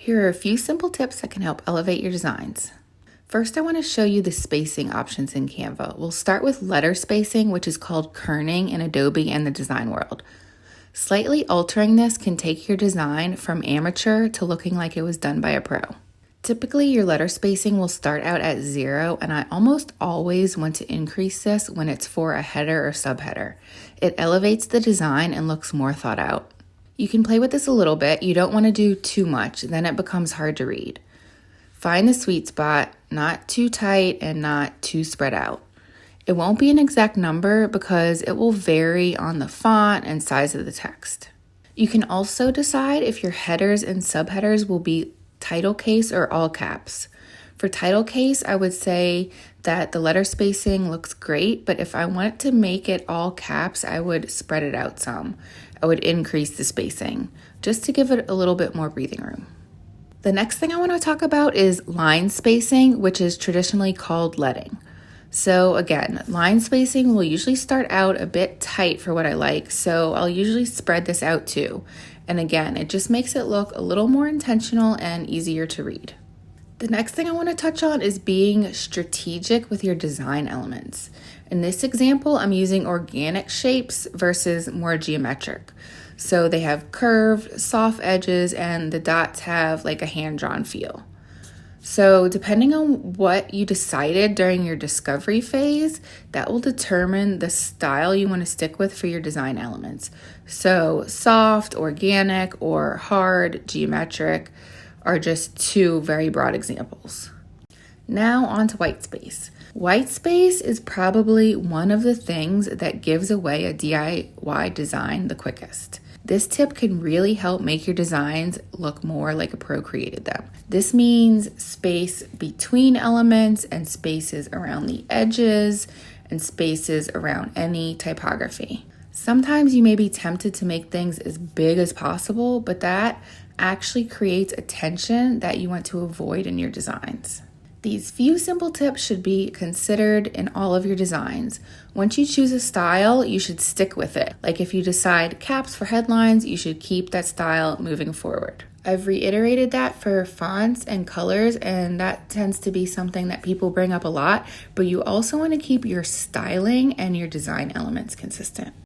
Here are a few simple tips that can help elevate your designs. First, I want to show you the spacing options in Canva. We'll start with letter spacing, which is called kerning in Adobe and the design world. Slightly altering this can take your design from amateur to looking like it was done by a pro. Typically, your letter spacing will start out at 0, and I almost always want to increase this when it's for a header or subheader. It elevates the design and looks more thought out. You can play with this a little bit. You don't want to do too much, then it becomes hard to read. Find the sweet spot, not too tight and not too spread out. It won't be an exact number because it will vary on the font and size of the text. You can also decide if your headers and subheaders will be title case or all caps. For title case, I would say that the letter spacing looks great, but if I want to make it all caps, I would spread it out some. I would increase the spacing just to give it a little bit more breathing room. The next thing I want to talk about is line spacing, which is traditionally called leading. So again, line spacing will usually start out a bit tight for what I like, so I'll usually spread this out too. And again, it just makes it look a little more intentional and easier to read. The next thing I want to touch on is being strategic with your design elements. In this example, I'm using organic shapes versus more geometric. So they have curved, soft edges, and the dots have like a hand-drawn feel. So depending on what you decided during your discovery phase, that will determine the style you want to stick with for your design elements. So soft, organic, or hard, geometric are just two very broad examples. Now on to white space. White space is probably one of the things that gives away a DIY design the quickest. This tip can really help make your designs look more like a pro created them. This means space between elements and spaces around the edges and spaces around any typography. Sometimes you may be tempted to make things as big as possible, but that actually creates a tension that you want to avoid in your designs. These few simple tips should be considered in all of your designs. Once you choose a style, you should stick with it. Like if you decide caps for headlines, you should keep that style moving forward. I've reiterated that for fonts and colors, and that tends to be something that people bring up a lot, but you also want to keep your styling and your design elements consistent.